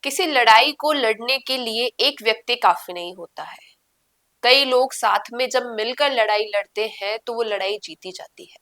किसी लड़ाई को लड़ने के लिए एक व्यक्ति काफी नहीं होता है। कई लोग साथ में जब मिलकर लड़ाई लड़ते हैं तो वो लड़ाई जीती जाती है।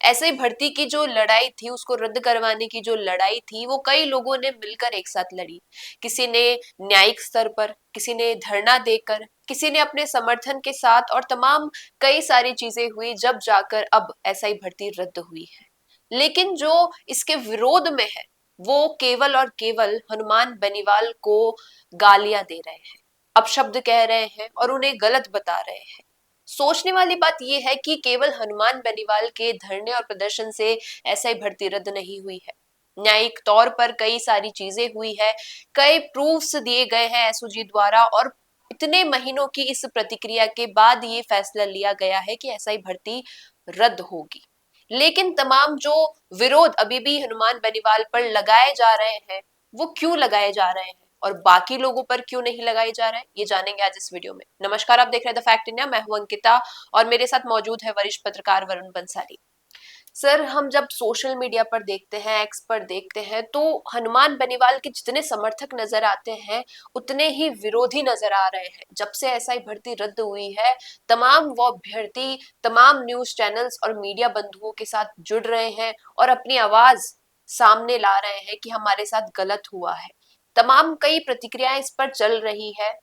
ऐसे ही भर्ती की जो लड़ाई थी, उसको रद्द करवाने की जो लड़ाई थी, वो कई लोगों ने मिलकर एक साथ लड़ी। किसी ने न्यायिक स्तर पर, किसी ने धरना देकर, किसी ने अपने समर्थन के साथ, और तमाम कई सारी चीजें हुई जब जाकर अब एसआई भर्ती रद्द हुई है। लेकिन जो इसके विरोध में है, वो केवल और केवल हनुमान बेनीवाल को गालियां दे रहे हैं, अपशब्द कह रहे हैं और उन्हें गलत बता रहे हैं। सोचने वाली बात यह है कि केवल हनुमान बेनीवाल के धरने और प्रदर्शन से ऐसा ही भर्ती रद्द नहीं हुई है। न्यायिक तौर पर कई सारी चीजें हुई है, कई प्रूफ्स दिए गए हैं एसओजी द्वारा, और इतने महीनों की इस प्रतिक्रिया के बाद ये फैसला लिया गया है कि ऐसा ही भर्ती रद्द होगी। लेकिन तमाम जो विरोध अभी भी हनुमान बेनीवाल पर लगाए जा रहे हैं, वो क्यों लगाए जा रहे हैं और बाकी लोगों पर क्यों नहीं लगाए जा रहे हैं, ये जानेंगे आज इस वीडियो में। नमस्कार, आप देख रहे हैं द फैक्ट इंडिया। मैं हूं अंकिता और मेरे साथ मौजूद है वरिष्ठ पत्रकार वरुण बंसाली। सर, हम जब सोशल मीडिया पर देखते हैं, एक्स पर देखते हैं, तो हनुमान बेनीवाल के जितने समर्थक नजर आते हैं, उतने ही विरोधी नजर आ रहे हैं। जब से एसआई भर्ती रद्द हुई है, तमाम वो अभ्यर्थी, तमाम न्यूज चैनल्स और मीडिया बंधुओं के साथ जुड़ रहे हैं और अपनी आवाज सामने ला रहे हैं कि हमारे साथ गलत हुआ है। तमाम कई प्रतिक्रियाएं इस पर चल रही है,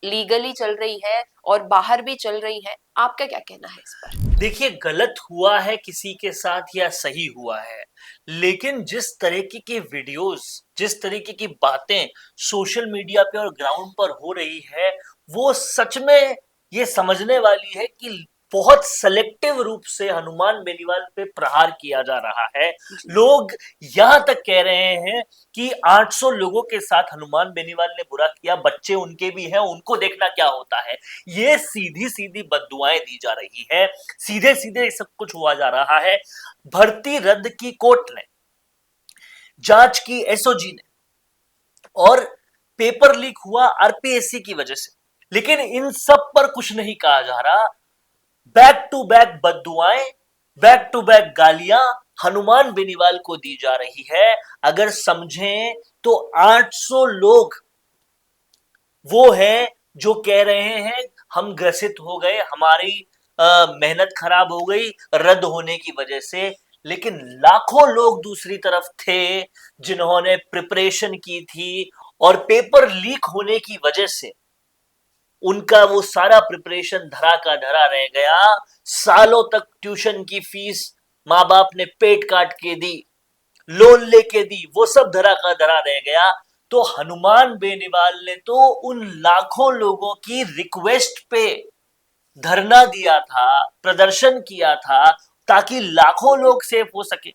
लीगली चल रही है और बाहर भी चल रही है। आपका क्या कहना है इस पर? देखिए, गलत हुआ है किसी के साथ या सही हुआ है, लेकिन जिस तरीके की वीडियोस, जिस तरीके की बातें सोशल मीडिया पे और ग्राउंड पर हो रही है, वो सच में ये समझने वाली है कि बहुत सेलेक्टिव रूप से हनुमान बेनीवाल पे प्रहार किया जा रहा है। लोग यहां तक कह रहे हैं कि 800 लोगों के साथ हनुमान बेनीवाल ने बुरा किया, बच्चे उनके भी हैं, उनको देखना क्या होता है। ये सीधी सीधी बद्दुआएं दी जा रही है, सीधे सीधे सब कुछ हुआ जा रहा है। भर्ती रद्द की कोर्ट ने, जांच की एसओजी ने, और पेपर लीक हुआ आरपीएससी की वजह से, लेकिन इन सब पर कुछ नहीं कहा जा रहा। बैक टू बैक बद्दुआएं, बैक टू बैक गालियां हनुमान बेनीवाल को दी जा रही है। अगर समझें तो 800 लोग वो हैं जो कह रहे हैं हम ग्रसित हो गए, हमारी मेहनत खराब हो गई रद्द होने की वजह से। लेकिन लाखों लोग दूसरी तरफ थे जिन्होंने प्रिपरेशन की थी, और पेपर लीक होने की वजह से उनका वो सारा प्रिपरेशन धरा का धरा रह गया। सालों तक ट्यूशन की फीस माँ बाप ने पेट काट के दी, लोन लेके दी, वो सब धरा का धरा रह गया। तो हनुमान बेनीवाल ने तो उन लाखों लोगों की रिक्वेस्ट पे धरना दिया था, प्रदर्शन किया था, ताकि लाखों लोग सेफ हो सके।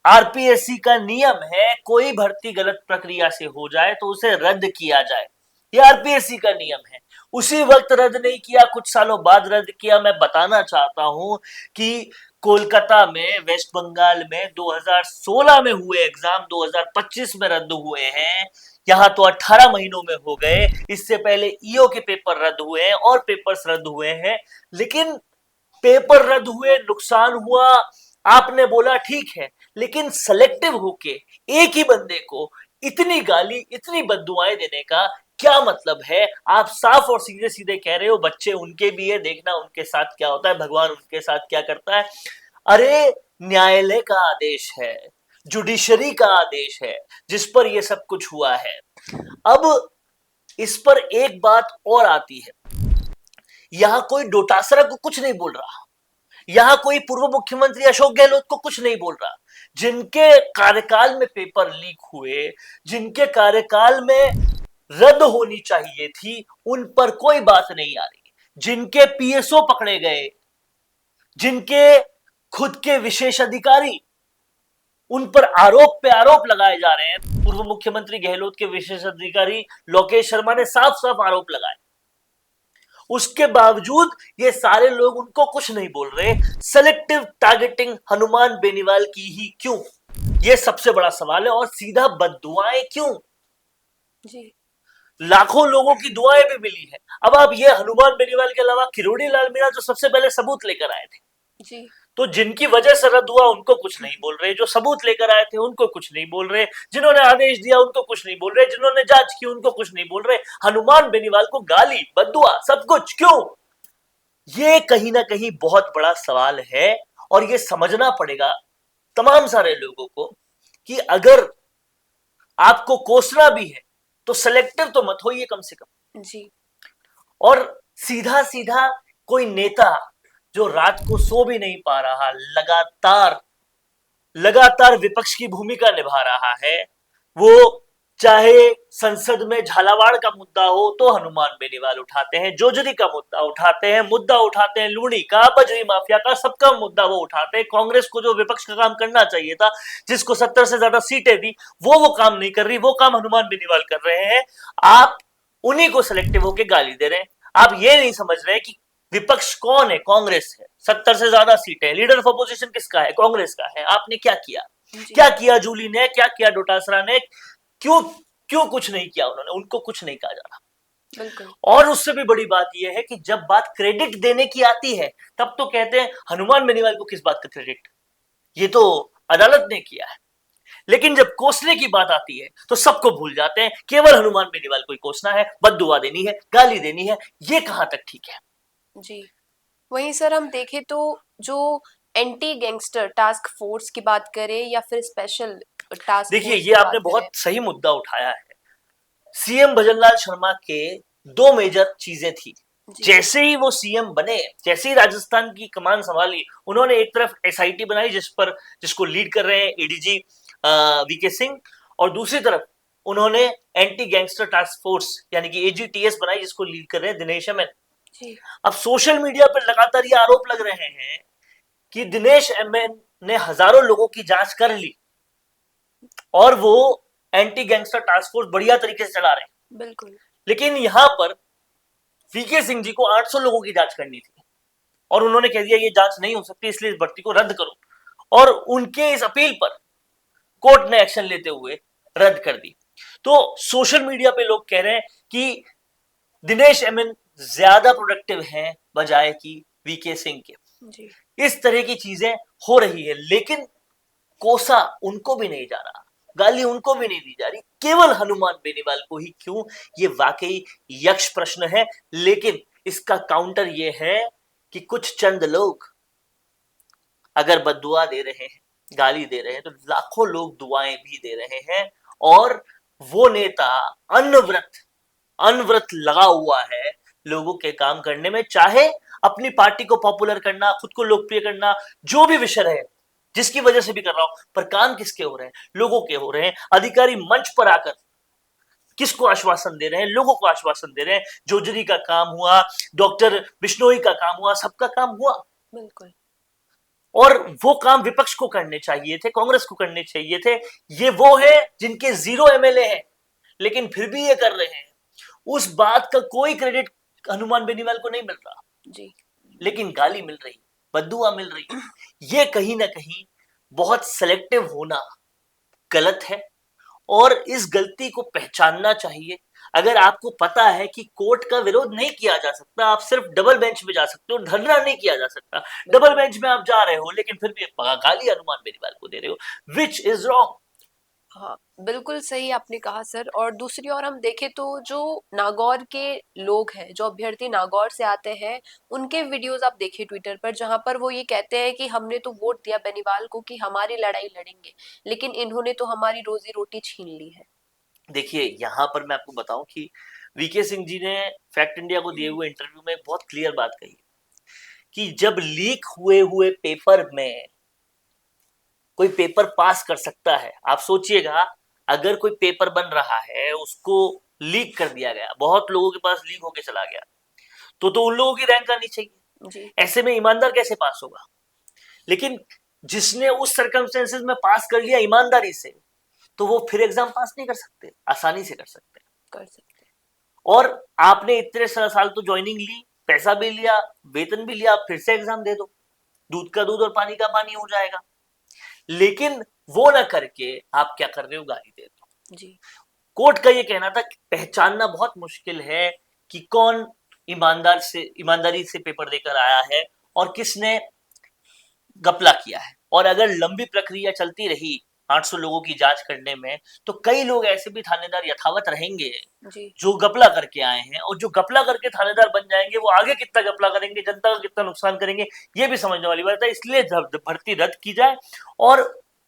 आरपीएससी का नियम है, कोई भर्ती गलत प्रक्रिया से हो जाए तो उसे रद्द किया जाए। ये आरपीएससी का नियम है। उसी वक्त रद्द नहीं किया, कुछ सालों बाद रद्द किया। मैं बताना चाहता हूं कि कोलकाता में, वेस्ट बंगाल में 2016 में हुए एग्जाम 2025 में रद्द हुए हैं। यहां तो 18 महीनों में हो गए। इससे पहले ईओ के पेपर रद्द हुए हैं और पेपर्स रद्द हुए हैं। लेकिन पेपर रद्द हुए, नुकसान हुआ, आपने बोला ठीक है, लेकिन सेलेक्टिव होके एक ही बंदे को इतनी गाली, इतनी बद्दुआएं देने का क्या मतलब है? आप साफ और सीधे सीधे कह रहे हो बच्चे उनके भी है, देखना उनके साथ क्या होता है, भगवान उनके साथ क्या करता है। अरे, न्यायालय का आदेश है, जुडिशरी का आदेश है जिस पर यह सब कुछ हुआ है। अब इस पर एक बात और आती है, यहां कोई डोटासरा को कुछ नहीं बोल रहा, यहां कोई पूर्व मुख्यमंत्री अशोक गहलोत को कुछ नहीं बोल रहा। जिनके कार्यकाल में पेपर लीक हुए, जिनके कार्यकाल में रद्द होनी चाहिए थी, उन पर कोई बात नहीं आ रही। जिनके पीएसओ पकड़े गए, जिनके खुद के विशेष अधिकारी, उन पर आरोप पे आरोप लगाए जा रहे हैं। पूर्व मुख्यमंत्री गहलोत के विशेष अधिकारी लोकेश शर्मा ने साफ साफ आरोप लगाए, उसके बावजूद ये सारे लोग उनको कुछ नहीं बोल रहे। सेलेक्टिव टारगेटिंग हनुमान बेनीवाल की ही क्यों? ये सबसे बड़ा सवाल है। और सीधा बद्दुआएं क्यों? जी। लाखों लोगों की दुआएं भी मिली है। अब आप ये हनुमान बेनीवाल के अलावा किरोड़ी लाल मीणा जो सबसे पहले सबूत लेकर आए थे, जी। तो जिनकी वजह से रद्द हुआ उनको कुछ नहीं बोल रहे, जो सबूत लेकर आए थे उनको कुछ नहीं बोल रहे, जिन्होंने आदेश दिया उनको कुछ नहीं बोल रहे, जिन्होंने जांच की उनको कुछ नहीं बोल रहे, हनुमान बेनीवाल को गाली बद्दुआ सब कुछ क्यों? ये कहीं ना कहीं बहुत बड़ा सवाल है और ये समझना पड़ेगा तमाम सारे लोगों को कि अगर आपको कोसना भी है तो सिलेक्टिव तो मत होइए कम से कम। जी। और सीधा सीधा कोई नेता जो रात को सो भी नहीं पा रहा, लगातार लगातार विपक्ष की भूमिका निभा रहा है, वो चाहे संसद में झालावाड़ का मुद्दा हो तो हनुमान बेनीवाल उठाते हैं, जोजरी का मुद्दा उठाते हैं लूणी का, बजरी माफिया का, सबका मुद्दा वो उठाते हैं। कांग्रेस को जो विपक्ष का काम करना चाहिए था, जिसको 70 से ज्यादा सीटें दी, वो काम नहीं कर रही, वो काम हनुमान बेनीवाल कर रहे हैं। आप उन्हीं को सिलेक्टिव होकर गाली दे रहे हैं। आप ये नहीं समझ रहे कि विपक्ष कौन है? कांग्रेस है, 70 से ज्यादा सीटें, लीडर ऑफ अपोजिशन किसका है? कांग्रेस का है। आपने क्या किया? क्या किया जूली ने, क्या किया डोटासरा ने? क्यों क्यों कुछ नहीं किया उन्होंने? उनको कुछ नहीं कहा जा रहा। बिल्कुल। और उससे भी बड़ी बात यह है कि जब बात क्रेडिट देने की आती है तब तो कहते हैं हनुमान बेनीवाल को किस बात का क्रेडिट, ये तो अदालत ने किया है। लेकिन जब कोसने की बात आती है तो सबको भूल जाते हैं, केवल हनुमान बेनीवाल को ही कोसना है, बद्दुआ देनी है, गाली देनी है। ये कहां तक ठीक है? जी। वहीं सर हम देखें तो जो एंटी गैंगस्टर टास्क फोर्स की बात करें या फिर स्पेशल टास्क देखिए, फोर्स ये की आपने बात बहुत करें। सही मुद्दा उठाया है। सीएम भजनलाल शर्मा के दो मेजर चीजें थी। जैसे ही वो सीएम बने, जैसे ही राजस्थान की कमान संभाली, उन्होंने एक तरफ एसआईटी बनाई जिसको लीड कर रहे हैं एडीजी वीके सिंह, और दूसरी तरफ उन्होंने एंटी गैंगस्टर टास्क फोर्स यानी कि एजीटीएस बनाई जिसको लीड कर रहे हैं दिनेश एमएन। अब सोशल मीडिया पर लगातार ये आरोप लग रहे हैं कि दिनेश एमएन ने हजारों लोगों की जांच कर ली और वो एंटी गैंगस्टर टास्क फोर्स बढ़िया तरीके से चला रहे हैं। बिल्कुल। लेकिन यहां पर वीके सिंह जी को 800 लोगों की जांच करनी थी और उन्होंने कह दिया ये जांच नहीं हो सकती, इसलिए इस भर्ती को रद्द करो, और उनके इस अपील पर कोर्ट ने एक्शन लेते हुए रद्द कर दी। तो सोशल मीडिया पे लोग कह रहे हैं कि दिनेश एमएन ज्यादा प्रोडक्टिव हैं बजाय कि वीके सिंह के। जी। इस तरह की चीजें हो रही है, लेकिन कोसा उनको भी नहीं जा रहा, गाली उनको भी नहीं दी जा रही, केवल हनुमान बेनीवाल को ही क्यों? ये वाकई यक्ष प्रश्न है। लेकिन इसका काउंटर ये है कि कुछ चंद लोग अगर बद्दुआ दे रहे हैं, गाली दे रहे हैं, तो लाखों लोग दुआएं भी दे रहे हैं। और वो नेता अनवरत लगा हुआ है लोगों के काम करने में, चाहे अपनी पार्टी को पॉपुलर करना, खुद को लोकप्रिय करना, जो भी विषय है जिसकी वजह से भी कर रहा हूं, पर काम किसके हो रहे हैं? लोगों के हो रहे हैं। अधिकारी मंच पर आकर किसको आश्वासन दे रहे हैं? लोगों को आश्वासन दे रहे हैं। जोजरी का काम हुआ, डॉक्टर बिश्नोई का काम हुआ, सबका काम हुआ। बिल्कुल। और वो काम विपक्ष को करने चाहिए थे, कांग्रेस को करने चाहिए थे। ये वो है जिनके 0 एमएलए हैं लेकिन फिर भी ये कर रहे हैं। उस बात का कोई क्रेडिट हनुमान बेनीवाल को नहीं मिल रहा जी। लेकिन गाली मिल रही, बद्दुआ मिल रही। ये कहीं ना कहीं बहुत सेलेक्टिव होना गलत है और इस गलती को पहचानना चाहिए। अगर आपको पता है कि कोर्ट का विरोध नहीं किया जा सकता, आप सिर्फ डबल बेंच में जा सकते हो, धरना नहीं किया जा सकता, डबल बेंच में आप जा रहे हो लेकिन फिर भी गाली हनुमान बेनीवाल को दे रहे हो, विच इज रॉन्ग। हाँ, बिल्कुल सही आपने कहा सर। और दूसरी ओर हम देखें तो जो नागौर के लोग हैं, जो अभ्यर्थी नागौर से आते हैं, उनके वीडियोस आप देखें ट्विटर पर, जहां पर वो ये कहते हैं कि हमने तो वोट दिया बेनीवाल को कि हमारी लड़ाई लड़ेंगे, लेकिन इन्होंने तो हमारी रोजी रोटी छीन ली है। देखिए, यहां पर मैं आपको बताऊं कि वीके सिंह जी ने फैक्ट इंडिया को दिए हुए इंटरव्यू में बहुत क्लियर बात कही कि जब लीक हुए हुए पेपर में कोई पेपर पास कर सकता है, आप सोचिएगा, अगर कोई पेपर बन रहा है उसको लीक कर दिया गया, बहुत लोगों के पास लीक होके चला गया, तो उन लोगों की रैंक आनी चाहिए। जी। ऐसे में ईमानदार कैसे पास होगा? लेकिन जिसने उस सर्कमस्टेंसेस में पास कर लिया ईमानदारी से, तो वो फिर एग्जाम पास नहीं कर सकते, आसानी से कर सकते। और आपने इतने साल तो ज्वाइनिंग ली, पैसा भी लिया, वेतन भी लिया, फिर से एग्जाम दे दो, दूध का दूध और पानी का पानी हो जाएगा। लेकिन वो ना करके आप क्या कर रहे हो? गाली दे दो। जी। कोर्ट का ये कहना था कि पहचानना बहुत मुश्किल है कि कौन ईमानदारी से पेपर देकर आया है और किसने घपला किया है। और अगर लंबी प्रक्रिया चलती रही 800 लोगों की जांच करने में, तो कई लोग ऐसे भी थानेदार यथावत रहेंगे जी जो घपला करके आए हैं, और जो घपला करके थानेदार बन जाएंगे वो आगे कितना घपला करेंगे, जनता का कितना नुकसान करेंगे, ये भी समझने वाली बात है। इसलिए भर्ती रद्द की जाए, और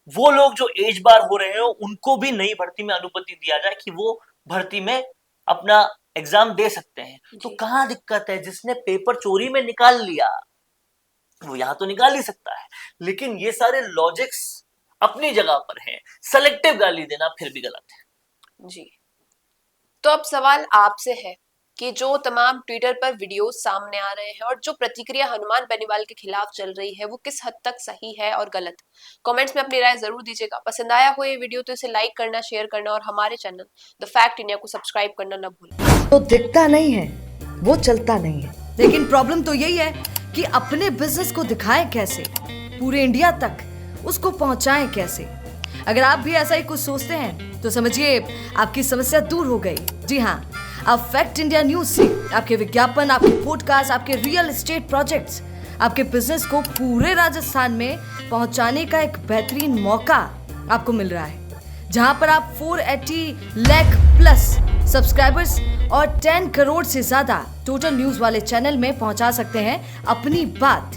वो लोग जो एज बार हो रहे हो उनको भी नई भर्ती में अनुमति दिया जाए कि वो भर्ती में अपना एग्जाम दे सकते हैं। तो जी कहाँ दिक्कत है? जिसने पेपर चोरी में निकाल लिया वो यहाँ तो निकाल ही सकता है, लेकिन ये सारे लॉजिक्स अपनी जगह पर हैं। सेलेक्टिव गाली देना फिर भी गलत है। जी। तो अब सवाल आपसे है कि जो तमाम ट्विटर पर वीडियोस सामने आ रहे हैं और जो प्रतिक्रिया हनुमान बेनीवाल के खिलाफ चल रही है वो किस हद तक सही है और गलत? कमेंट्स में अपनी राय जरूर दीजिएगा। पसंद आया हो ये वीडियो तो इसे लाइक करना, शेयर करना और हमारे चैनल द फैक्ट इंडिया को सब्सक्राइब करना न भूलें। तो दिखता नहीं है वो चलता नहीं है, लेकिन प्रॉब्लम तो यही है कि अपने बिजनेस को दिखाएं कैसे, पूरे इंडिया तक उसको पहुंचाएं कैसे। अगर आप भी ऐसा ही कुछ सोचते हैं तो समझिए आपकी समस्या दूर हो गई। जी हाँ, अब फैक्ट इंडिया न्यूज से आपके विज्ञापन, आपके पॉडकास्ट, आपके रियल एस्टेट प्रोजेक्ट्स, आपके बिजनेस को पूरे राजस्थान में पहुंचाने का एक बेहतरीन मौका आपको मिल रहा है, जहां पर आप 480 लाख प्लस सब्सक्राइबर्स और 10 करोड़ से ज्यादा टोटल न्यूज वाले चैनल में पहुंचा सकते हैं अपनी बात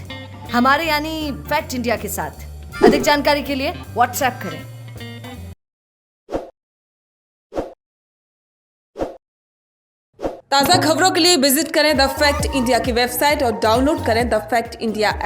हमारे यानी फैक्ट इंडिया के साथ। अधिक जानकारी के लिए व्हाट्सएप करें। ताज़ा खबरों के लिए विजिट करें द फैक्ट इंडिया की वेबसाइट और डाउनलोड करें द फैक्ट इंडिया ऐप।